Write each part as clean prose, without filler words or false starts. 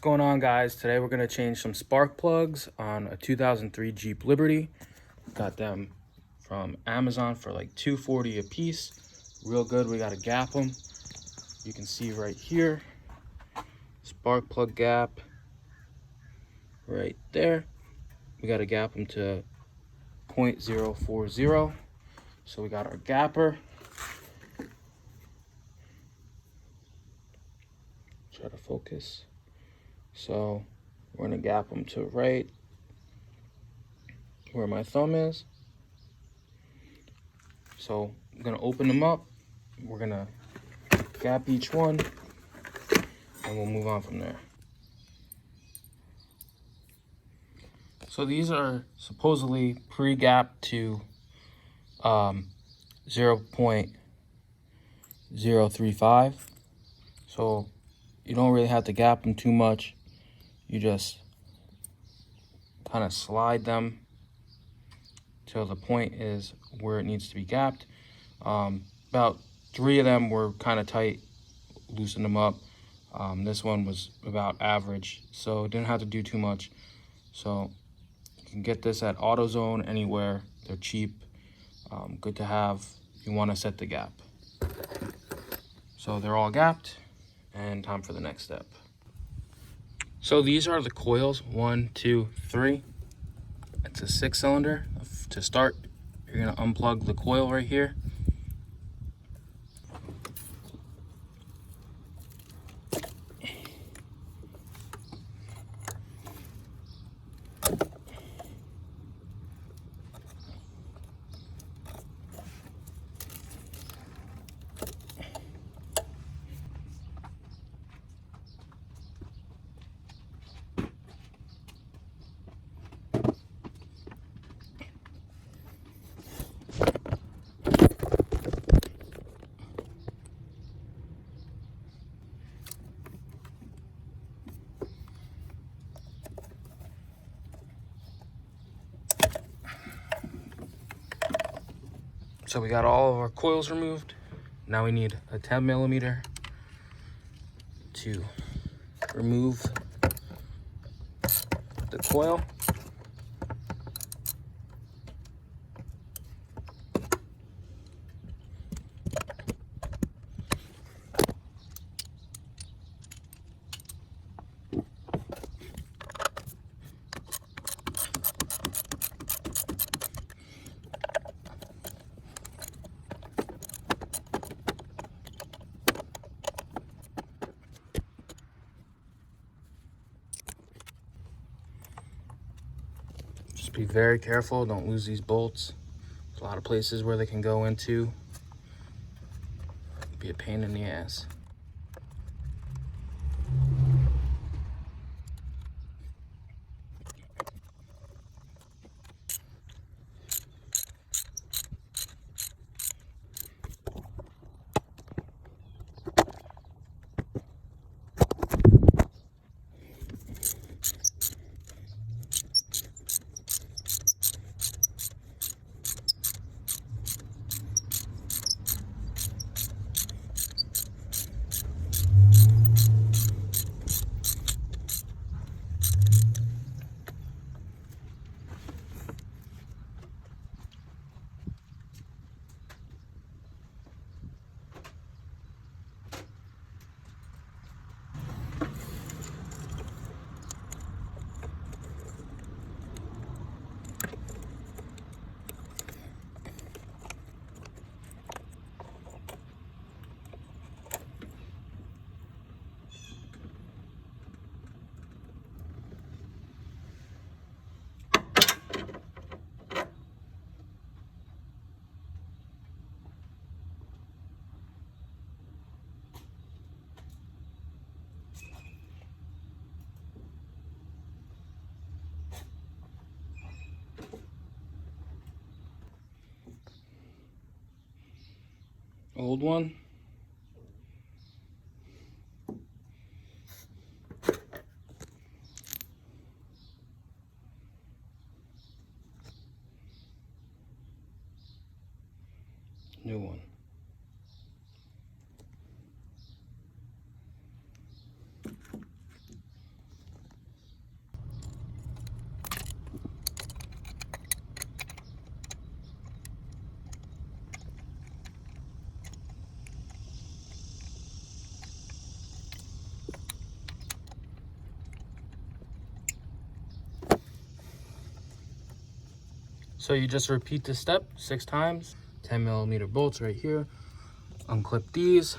going on, guys? Today we're going to change some spark plugs on a 2003 Jeep Liberty. Got them from Amazon for like $2.40 a piece. Real good. We got to gap them. You can see right here, spark plug gap right there. We got to gap them to 0.040. So we got our gapper. Try to focus. So we're gonna gap them to right where my thumb is. So I'm gonna open them up. We're gonna gap each one and we'll move on from there. So these are supposedly pre-gapped to 0.035. So you don't really have to gap them too much. You just kind of slide them till the point is where it needs to be gapped. About 3 of them were kind of tight, loosen them up. This one was about average, so it didn't have to do too much. So you can get this at AutoZone, anywhere. They're cheap, good to have. You want to set the gap. So they're all gapped, and time for the next step. So these are the coils, 1, 2, 3. It's a 6-cylinder. To start, you're gonna unplug the coil right here. So we got all of our coils removed. Now we need a 10mm to remove the coil. Just be very careful, don't lose these bolts. There's a lot of places where they can go into. Be a pain in the ass. Old one. New one. So you just repeat this step 6 times. 10mm bolts right here. Unclip these,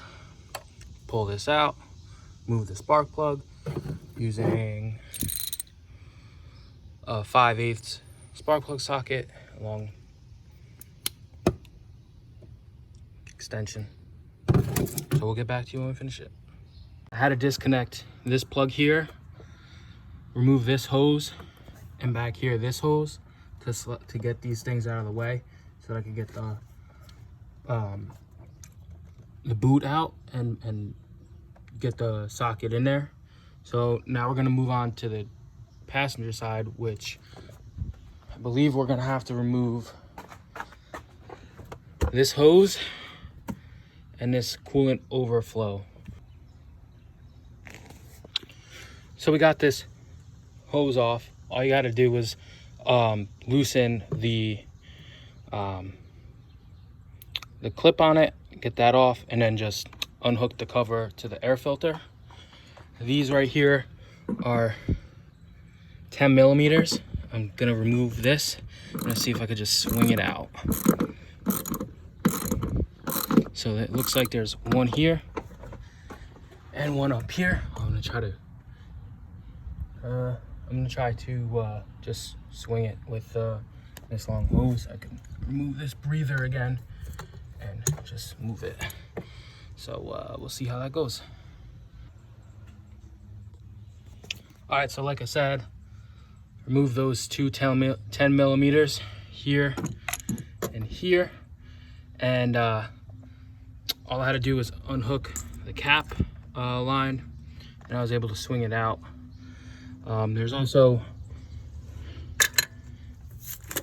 pull this out, move the spark plug using a 5/8 spark plug socket along extension. So we'll get back to you when we finish it. I had to disconnect this plug here, remove this hose, and back here this hose to get these things out of the way so that I could get the boot out and get the socket in there. So now we're gonna move on to the passenger side, which I believe we're gonna have to remove this hose and this coolant overflow. So we got this hose off. All you gotta do is loosen the clip on it, get that off, and then just unhook the cover to the air filter. These right here are 10mm. I'm gonna remove this. I'm gonna see if I could just swing it out. So it looks like there's one here and one up here. I'm gonna try to just swing it with this long hose. I can remove this breather again and just move it. So we'll see how that goes. All right, so like I said, remove those two 10mm here and here, and all I had to do was unhook the cap line, and I was able to swing it out. There's also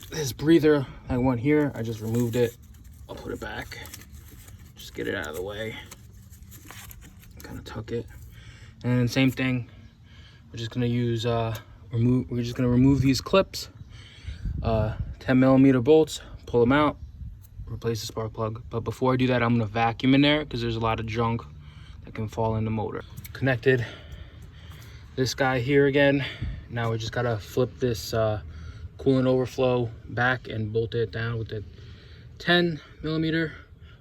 this breather I want here. I just removed it. I'll put it back, just get it out of the way, kind of tuck it, and then same thing. We're just gonna use we're just gonna remove these clips, 10mm bolts, pull them out, replace the spark plug. But before I do that, I'm gonna vacuum in there because there's a lot of junk that can fall in the motor. Connected this guy here again. Now we just gotta flip this coolant overflow back and bolt it down with the 10mm.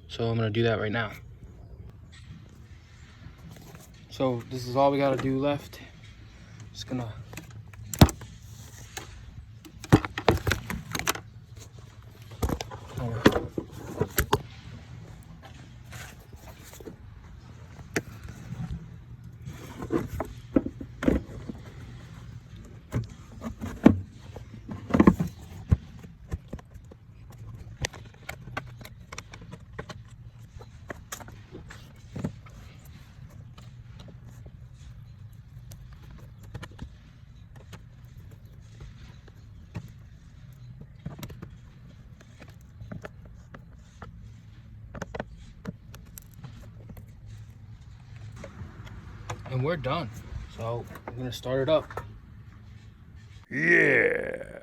So I'm gonna do that right now. So this is all we gotta do left. Just gonna and we're done. So I'm gonna start it up. Yeah.